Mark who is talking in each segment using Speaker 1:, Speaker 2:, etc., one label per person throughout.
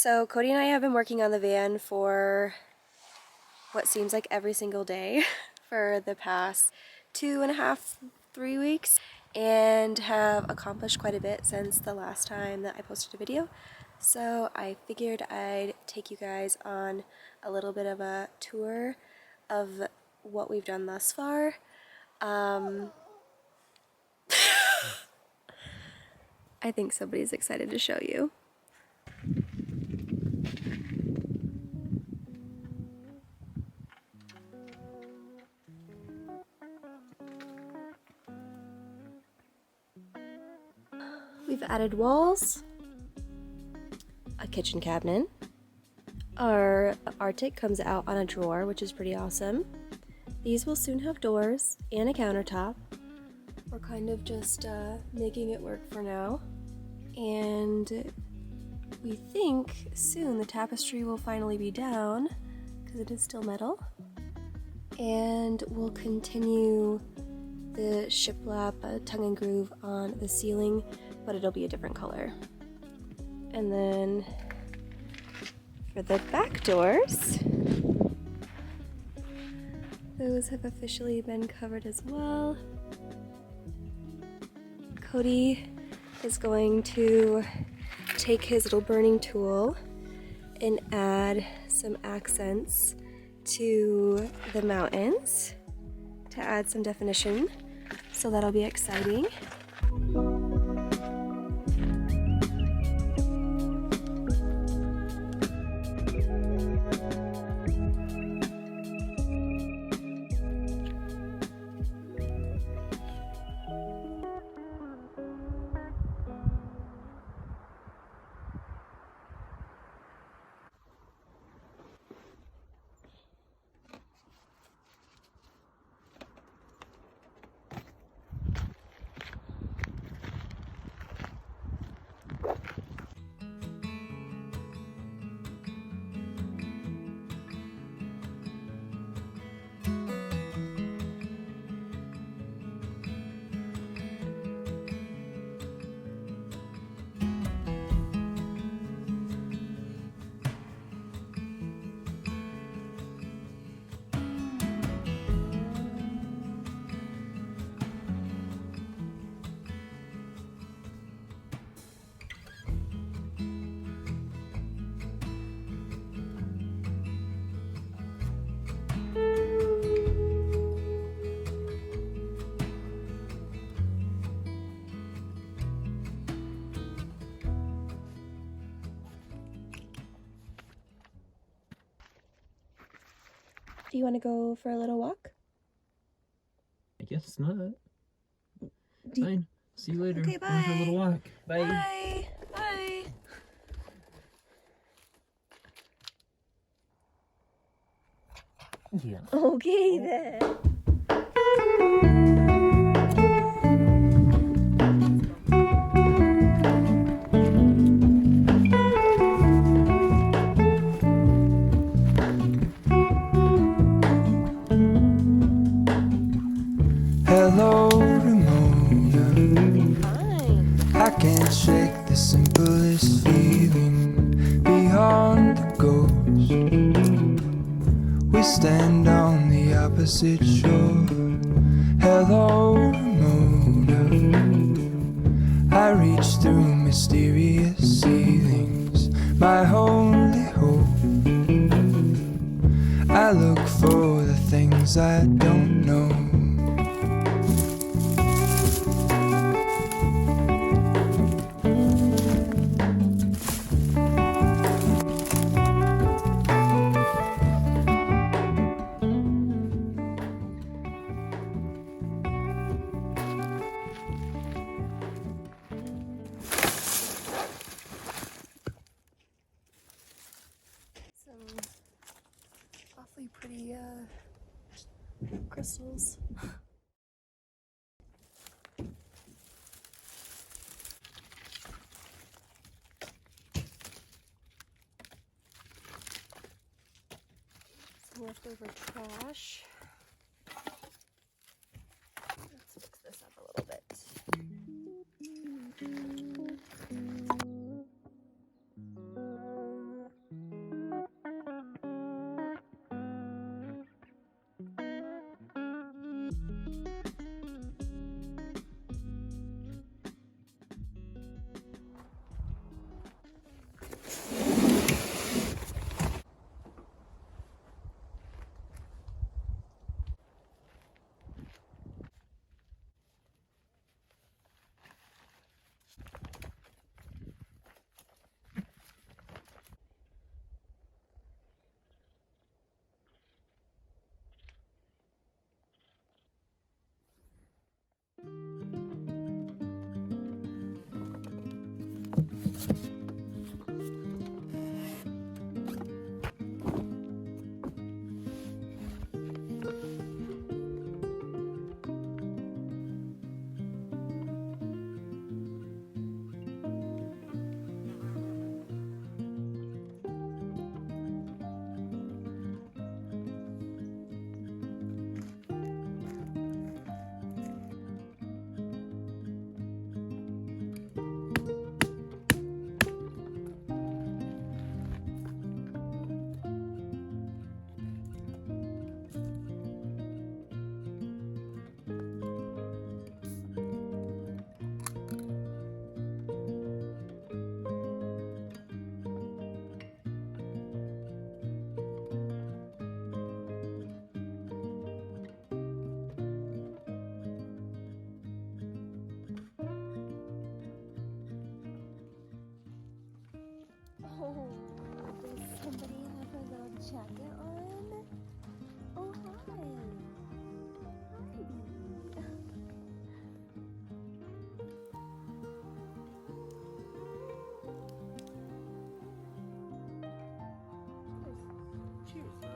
Speaker 1: So Cody and I have been working on the van for what seems like every single day for the past 2.5, 3 weeks, and have accomplished quite a bit since the last time that I posted a video. So I figured I'd take you guys on a little bit of a tour of what we've done thus far. I think somebody's excited to show you. We've added walls, a kitchen cabinet. Our Arctic comes out on a drawer, which is pretty awesome. These will soon have doors and a countertop. We're kind of just making it work for now. And we think soon the tapestry will finally be down, because it is still metal. And we'll continue the shiplap tongue and groove on the ceiling, but it'll be a different color. And then for the back doors, those have officially been covered as well. Cody is going to take his little burning tool and add some accents to the mountains to add some definition, so that'll be exciting. Do you want to go for a little walk?
Speaker 2: I guess not. Fine. See you later.
Speaker 1: Okay, bye.
Speaker 2: Going for a little walk. Bye.
Speaker 1: Bye. Bye.
Speaker 2: Yeah.
Speaker 1: Okay then.
Speaker 3: Hello, Ramona.
Speaker 1: Fine.
Speaker 3: I can't shake the simplest feeling beyond the ghost. We stand on the opposite shore. Hello, Ramona. I reach through mysterious ceilings, my only hope. I look for the things I don't know.
Speaker 1: Some awfully pretty crystals. Some leftover trash. Let's fix this up a little bit. jacket on? Oh, hi.
Speaker 2: Cheers, love.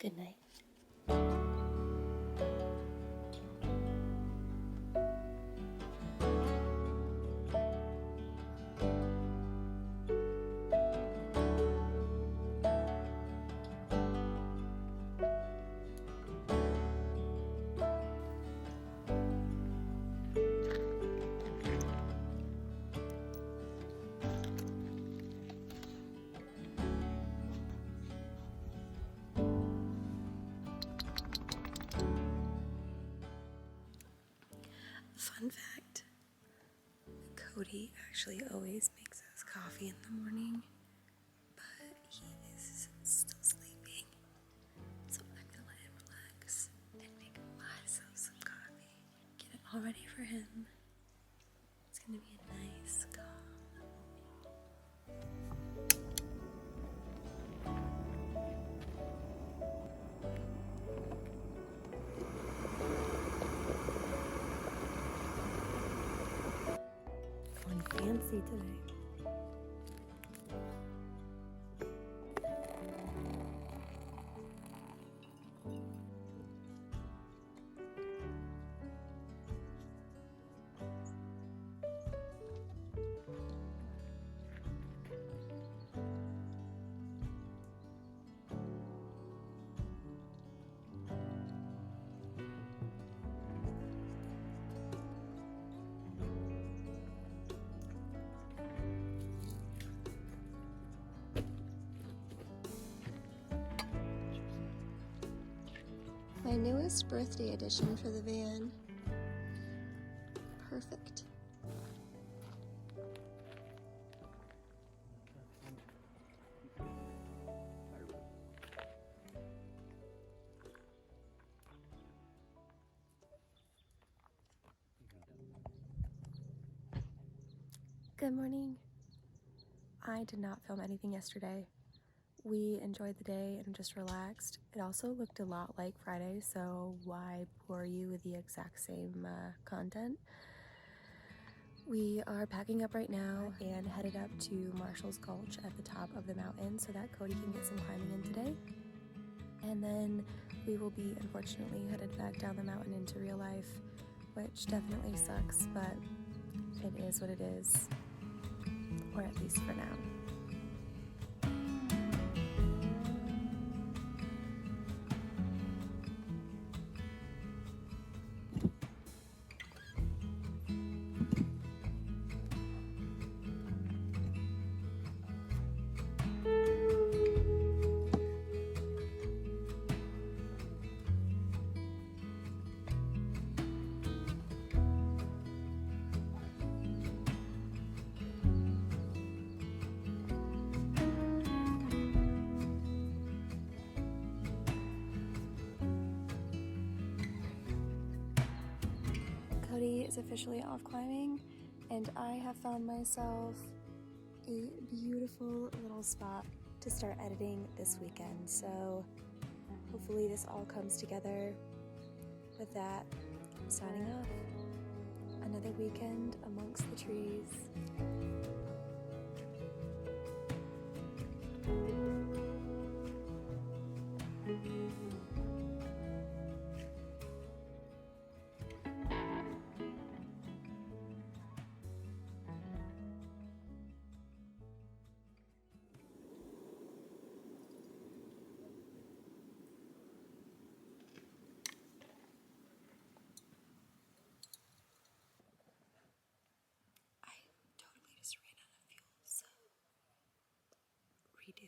Speaker 1: Good night. Fun fact, Cody actually always makes us coffee in the morning, but he is still sleeping. So I'm gonna let him relax and make myself some coffee. Get it all ready for him. It's gonna be a nice, calm going fancy today. My newest birthday edition for the van. Perfect. Good morning. I did not film anything yesterday. We enjoyed the day and just relaxed. It also looked a lot like Friday, so why bore you with the exact same content? We are packing up right now and headed up to Marshall's Gulch at the top of the mountain so that Cody can get some climbing in today. And then we will be, unfortunately, headed back down the mountain into real life, which definitely sucks, but it is what it is, or at least for now. Cody is officially off climbing, and I have found myself a beautiful little spot to start editing this weekend. So hopefully this all comes together. With that, I'm signing off. Another weekend amongst the trees.
Speaker 3: do.